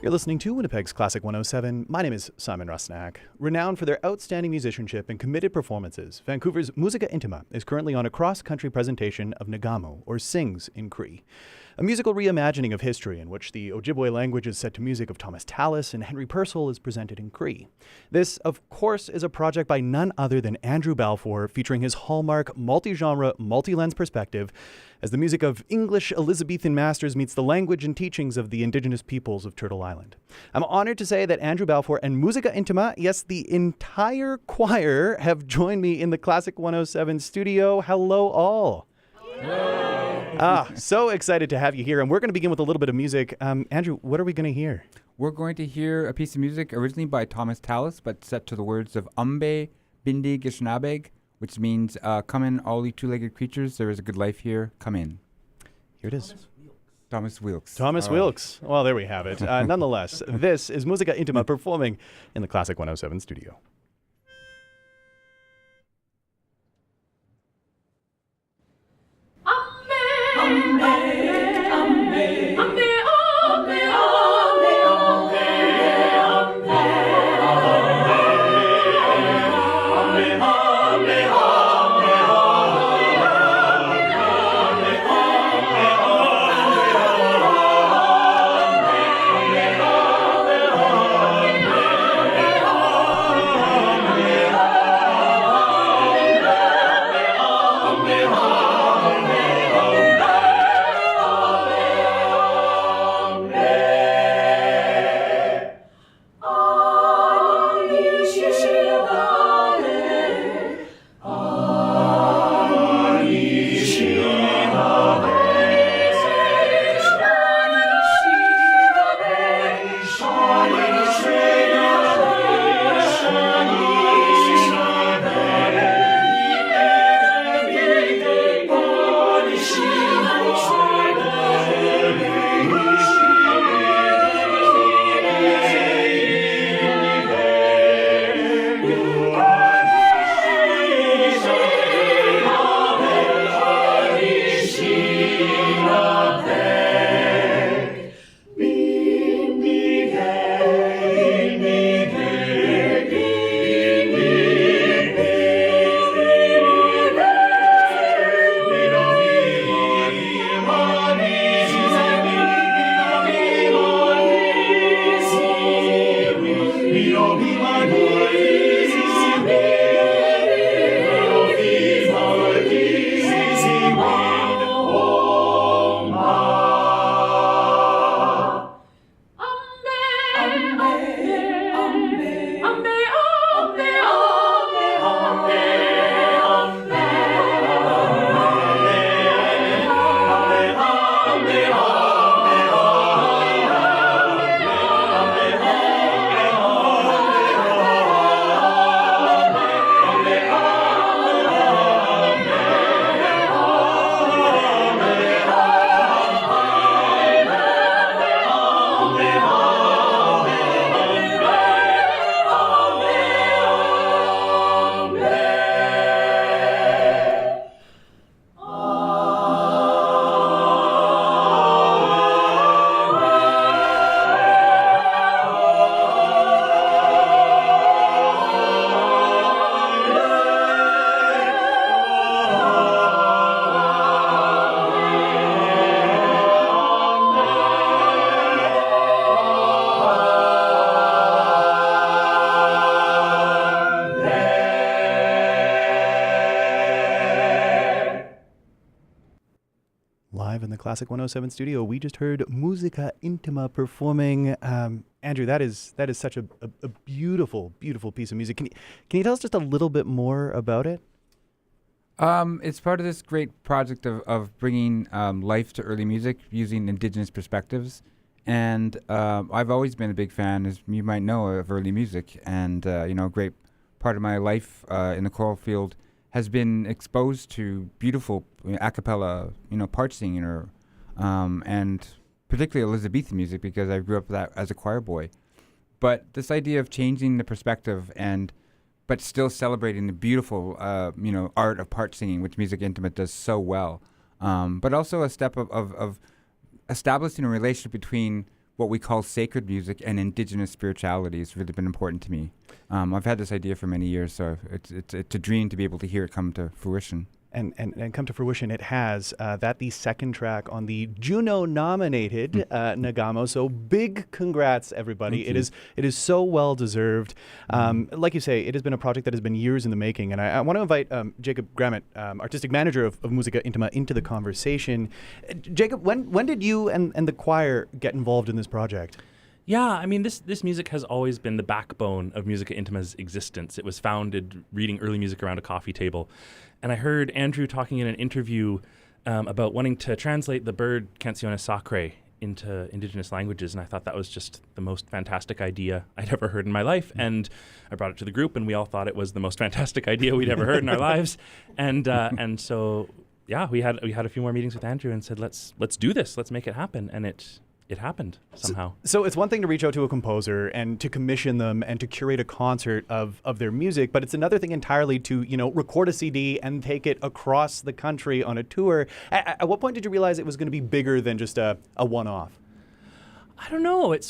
You're listening to Winnipeg's Classic 107. My name is Simon Rusnak. Renowned for their outstanding musicianship and committed performances, Vancouver's Musica Intima is currently on a cross-country presentation of Nagamo, or Sings in Cree, a musical reimagining of history in which the Ojibway language is set to music of Tallis and Henry Purcell is presented in Cree. This, of course, is a project by none other than Andrew Balfour, featuring his hallmark, multi-genre, multi-lens perspective as the music of English Elizabethan masters meets the language and teachings of the Indigenous peoples of Turtle Island. I'm honored to say that Andrew Balfour and Musica Intima, yes, the entire choir, have joined me in the Classic 107 studio. Hello, all. Hello. So excited to have you here, and we're going to begin with a little bit of music. Andrew, what are we going to hear? We're going to hear a piece of music originally by Tallis, but set to the words of Umbe Bindi Gishnabeg, which means, come in, all you two-legged creatures. There is a good life here. Come in. Here it is. Thomas Wilkes. Thomas Wilkes. Well, there we have it. Nonetheless, this is Musica Intima performing in the Classic 107 studio. Live in the Classic 107 studio, we just heard Musica Intima performing. Andrew, that is such a beautiful, beautiful piece of music. Can you tell us just a little bit more about it? It's part of this great project of bringing life to early music using Indigenous perspectives. And I've always been a big fan, as you might know, of early music. And, a great part of my life in the choral field has been exposed to beautiful a cappella, part singing, and particularly Elizabethan music, because I grew up that as a choir boy. But this idea of changing the perspective but still celebrating the beautiful, art of part singing, which Musica Intima does so well. But also a step of establishing a relationship between what we call sacred music and indigenous spirituality has really been important to me. I've had this idea for many years, so it's a dream to be able to hear it come to fruition. And come to fruition, it has. That the second track on the Juno-nominated Nagamo. So big congrats, everybody! It is so well deserved. Like you say, it has been a project that has been years in the making, and I want to invite Jacob Grammett, artistic manager of Musica Intima, into the conversation. Jacob, when did you and the choir get involved in this project? Yeah, I mean, this music has always been the backbone of Musica Intima's existence. It was founded reading early music around a coffee table. And I heard Andrew talking in an interview about wanting to translate the bird Canciones Sacre into indigenous languages. And I thought that was just the most fantastic idea I'd ever heard in my life. And I brought it to the group, and we all thought it was the most fantastic idea we'd ever heard in our lives. And so, yeah, we had a few more meetings with Andrew and said, let's do this. Let's make it happen. And it happened somehow. So it's one thing to reach out to a composer and to commission them and to curate a concert of their music, but it's another thing entirely to, record a CD and take it across the country on a tour. At what point did you realize it was going to be bigger than just a one-off? I don't know. It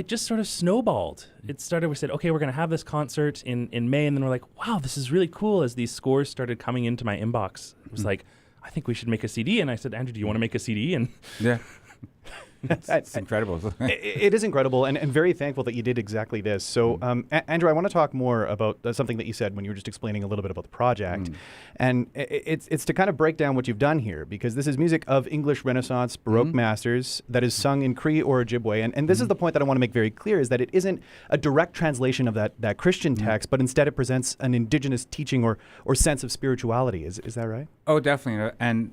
just sort of snowballed. It started, we said, okay, we're going to have this concert in May. And then we're like, wow, this is really cool. As these scores started coming into my inbox, it was like, I think we should make a CD. And I said, Andrew, do you want to make a CD? And yeah. It's incredible. It is incredible, and very thankful that you did exactly this. So, Andrew, I want to talk more about something that you said when you were just explaining a little bit about the project. And it's to kind of break down what you've done here, because this is music of English Renaissance Baroque masters that is sung in Cree or Ojibway. And this is the point that I want to make very clear, is that it isn't a direct translation of that Christian text, but instead it presents an indigenous teaching or sense of spirituality. Is that right? Oh, definitely. And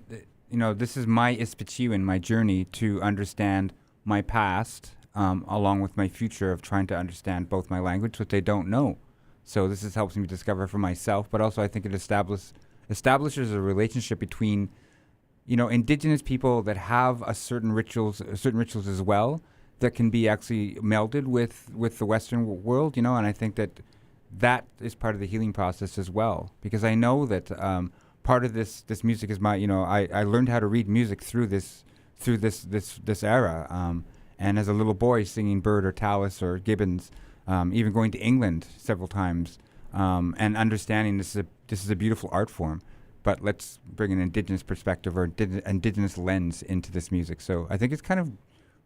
this is my Ispichiwin, my journey to understand my past, along with my future of trying to understand both my language, which I don't know. So this helps me discover for myself, but also I think it establishes a relationship between, indigenous people that have certain rituals as well that can be actually melded with the Western world, and I think that is part of the healing process as well, because I know that part of this music is my, I learned how to read music through this era, and as a little boy singing Bird or Tallis or Gibbons, even going to England several times, and understanding this is a beautiful art form, but let's bring an indigenous perspective or indigenous lens into this music. So I think it's kind of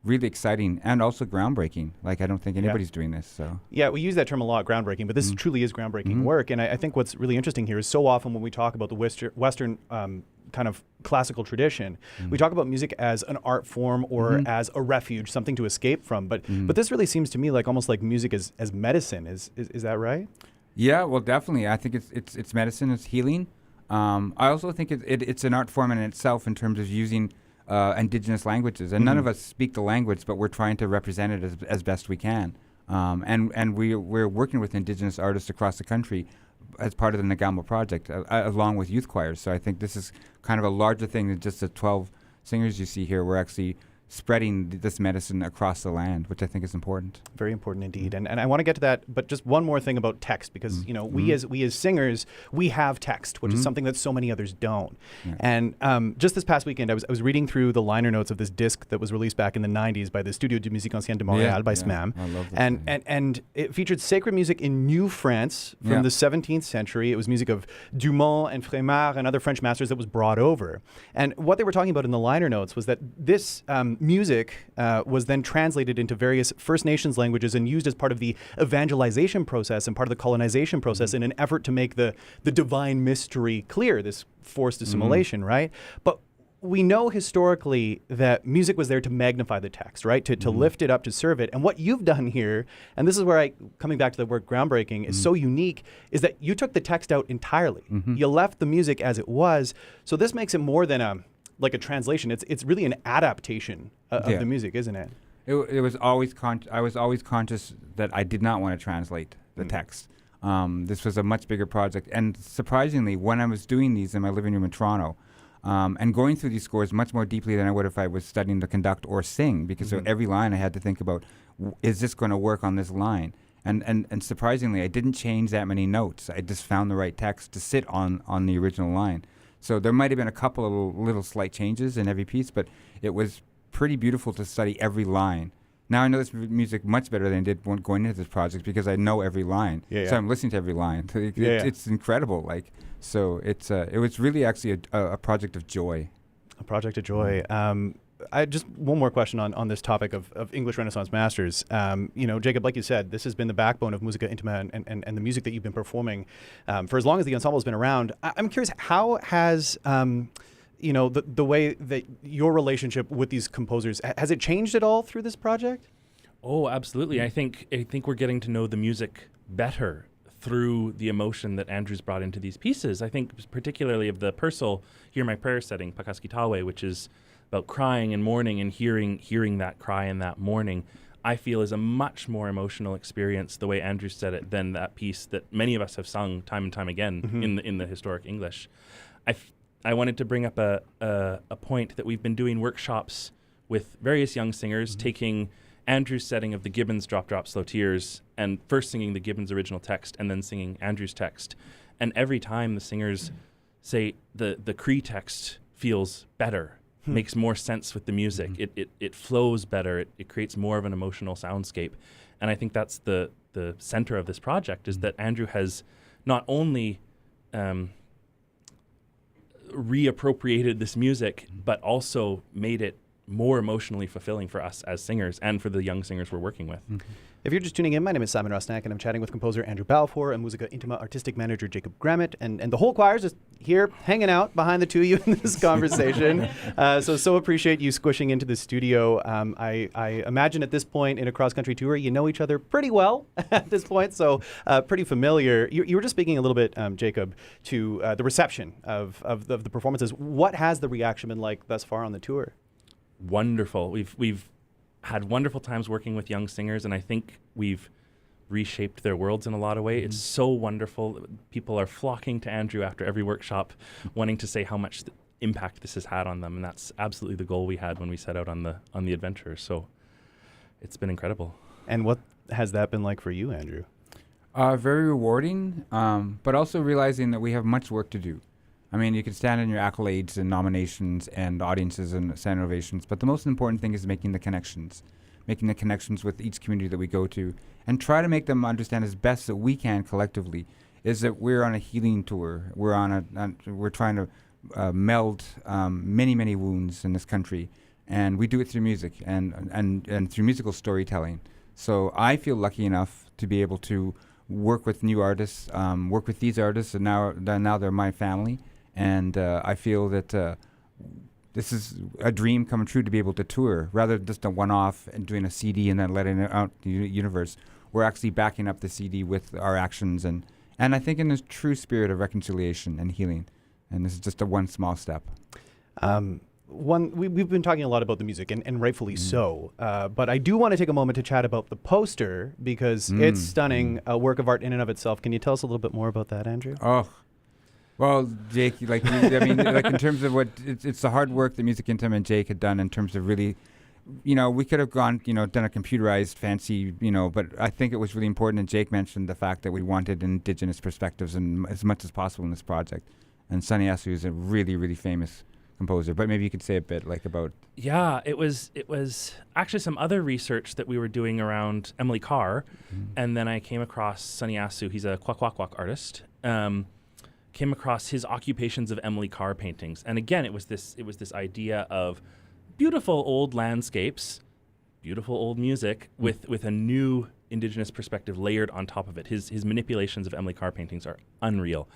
really exciting and also groundbreaking. Like, I don't think anybody's doing this. So yeah, we use that term a lot, groundbreaking, but this truly is groundbreaking work. And I think what's really interesting here is so often when we talk about the Western kind of classical tradition, we talk about music as an art form or as a refuge, something to escape from. But this really seems to me like almost like music as medicine. Is that right? Yeah, well, definitely. I think it's medicine, it's healing. I also think it's an art form in itself in terms of using indigenous languages, and none of us speak the language, but we're trying to represent it as best we can. And we're working with indigenous artists across the country as part of the Nagamo project, along with youth choirs. So I think this is kind of a larger thing than just the 12 singers you see here. We're actually spreading this medicine across the land, which I think is important. Very important indeed. And I want to get to that, but just one more thing about text, because we as singers, we have text, which is something that so many others don't. Yeah. And just this past weekend, I was reading through the liner notes of this disc that was released back in the 90s by the Studio du Musique Ancienne de Montréal by SMAM. I love that. And it featured sacred music in New France from the 17th century. It was music of Dumont and Frémard and other French masters that was brought over. And what they were talking about in the liner notes was that this music was then translated into various First Nations languages and used as part of the evangelization process and part of the colonization process in an effort to make the divine mystery clear, this forced assimilation, right? But we know historically that music was there to magnify the text, right? To lift it up, to serve it. And what you've done here, and this is where coming back to the word groundbreaking, is so unique, is that you took the text out entirely. You left the music as it was. So this makes it more than a translation. It's really an adaptation of the music, isn't it? It was always I was always conscious that I did not want to translate the text. This was a much bigger project, and surprisingly, when I was doing these in my living room in Toronto, and going through these scores much more deeply than I would if I was studying to conduct or sing, because so every line I had to think about, is this going to work on this line? And surprisingly, I didn't change that many notes. I just found the right text to sit on the original line. So there might have been a couple of little slight changes in every piece, but it was pretty beautiful to study every line Now I know this music much better than I did going into this project because I know every line. So I'm listening to every line. It's incredible. Like, so it was really actually a project of joy. A project of joy. I just one more question on this topic of English Renaissance masters. Jacob, like you said, this has been the backbone of Musica Intima and the music that you've been performing for as long as the ensemble has been around. I'm curious, how has the way that your relationship with these composers, has it changed at all through this project? Oh, absolutely. I think we're getting to know the music better through the emotion that Andrew's brought into these pieces. I think particularly of the Purcell Hear My Prayer setting, Pakaskitawe, which is about crying and mourning, and hearing that cry and that mourning, I feel is a much more emotional experience, the way Andrew said it, than that piece that many of us have sung time and time again in the historic English. I wanted to bring up a point that we've been doing workshops with various young singers, taking Andrew's setting of the Gibbons Drop Drop Slow Tears and first singing the Gibbons original text and then singing Andrew's text. And every time the singers say the Cree text feels better, makes more sense with the music. It flows better. It creates more of an emotional soundscape. And I think that's the center of this project, is that Andrew has not only reappropriated this music, but also made it more emotionally fulfilling for us as singers and for the young singers we're working with. If you're just tuning in, my name is Simon Rusnak, and I'm chatting with composer Andrew Balfour and Musica Intima artistic manager Jacob Grammett, and the whole choir's just here hanging out behind the two of you in this conversation. So appreciate you squishing into the studio. I imagine at this point in a cross-country tour, you know each other pretty well at this point, so pretty familiar. You were just speaking a little bit, Jacob, to the reception of the performances. What has the reaction been like thus far on the tour? Wonderful. We've had wonderful times working with young singers, and I think we've reshaped their worlds in a lot of ways. It's so wonderful. People are flocking to Andrew after every workshop, wanting to say how much impact this has had on them, and that's absolutely the goal we had when we set out on the adventure. So it's been incredible. And what has that been like for you, Andrew? Very rewarding, but also realizing that we have much work to do. I mean, you can stand in your accolades and nominations and audiences and standing ovations, but the most important thing is making the connections with each community that we go to, and try to make them understand as best that we can collectively, is that we're on a healing tour. We're trying to meld many wounds in this country, and we do it through music and through musical storytelling. So I feel lucky enough to be able to work with new artists, work with these artists, and now they're my family. And I feel that this is a dream come true, to be able to tour, rather than just a one-off and doing a CD and then letting it out to the universe. We're actually backing up the CD with our actions, and I think in this true spirit of reconciliation and healing. And this is just one small step. We've been talking a lot about the music, and rightfully so. But I do want to take a moment to chat about the poster, because it's stunning, a work of art in and of itself. Can you tell us a little bit more about that, Andrew? Oh. Well, Jake, in terms of what it's the hard work that Music Intima and Jake had done in terms of really, we could have gone, done a computerized fancy, but I think it was really important. And Jake mentioned the fact that we wanted Indigenous perspectives and as much as possible in this project. And Sonny Asu is a really, really famous composer, but maybe you could say a bit about. Yeah, it was actually some other research that we were doing around Emily Carr, and then I came across Sonny Asu. He's a Kwakwak artist. Came across his occupations of Emily Carr paintings, and again, it was this idea of beautiful old landscapes, beautiful old music with a new Indigenous perspective layered on top of it. His manipulations of Emily Carr paintings are unreal,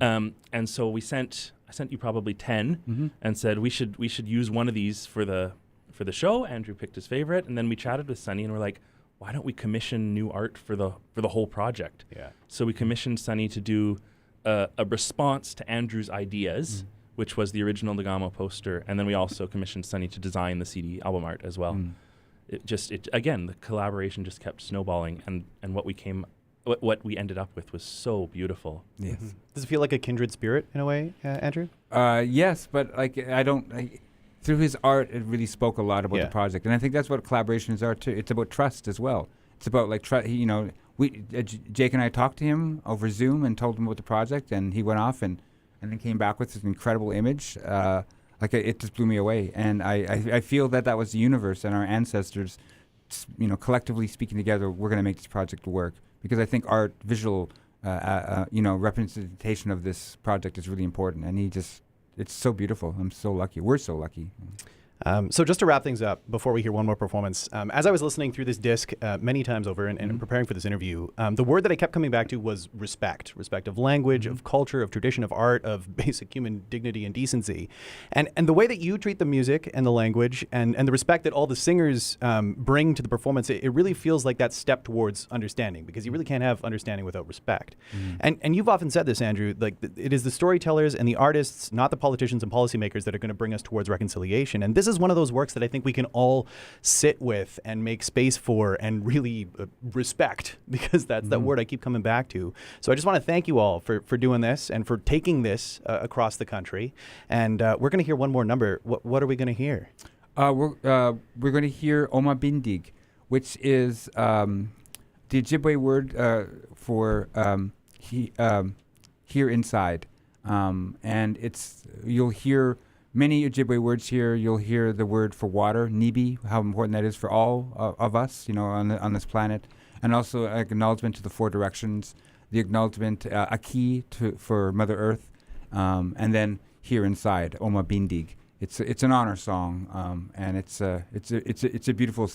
and so I sent you probably 10 and said we should use one of these for the show. Andrew picked his favorite, and then we chatted with Sonny and we're like, why don't we commission new art for the whole project? Yeah. So we commissioned Sonny to do a response to Andrew's ideas, which was the original Nagamo poster, and then we also commissioned Sonny to design the CD album art as well. Again, the collaboration just kept snowballing, and what we ended up with was so beautiful. Yes. Does it feel like a kindred spirit in a way, Andrew? Yes, but through his art, it really spoke a lot about the project, and I think that's what collaborations are too. It's about trust as well. It's about Jake and I talked to him over Zoom and told him about the project, and he went off and then came back with this incredible image. It just blew me away, and I feel that was the universe and our ancestors collectively speaking together, we're going to make this project work. Because I think art, visual, representation of this project is really important. And it's so beautiful. I'm so lucky. We're so lucky. So just to wrap things up before we hear one more performance, as I was listening through this disc many times over and preparing for this interview, the word that I kept coming back to was respect of language, of culture, of tradition, of art, of basic human dignity and decency. And the way that you treat the music and the language and the respect that all the singers bring to the performance, it really feels like that step towards understanding, because you really can't have understanding without respect. And you've often said this, Andrew, like it is the storytellers and the artists, not the politicians and policymakers, that are going to bring us towards reconciliation. And this is one of those works that I think we can all sit with and make space for and really respect, because that's that word I keep coming back to. So I just want to thank you all for doing this and for taking this across the country. And we're going to hear one more number. What are we going to hear? We're going to hear Oma Bindig, which is the Ojibway word for here inside. And you'll hear many Ojibway words here. You'll hear the word for water, nibi, how important that is for all of us, on this planet, and also acknowledgement to the four directions, the acknowledgement, aki for Mother Earth, and then here inside, Oma Bindig. It's an honor song, and it's a beautiful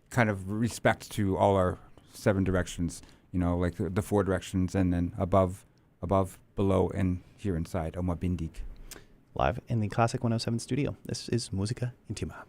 kind of respect to all our seven directions, like the four directions, and then above, below, and here inside, Oma Bindig. Live in the Classic 107 studio, this is Musica Intima.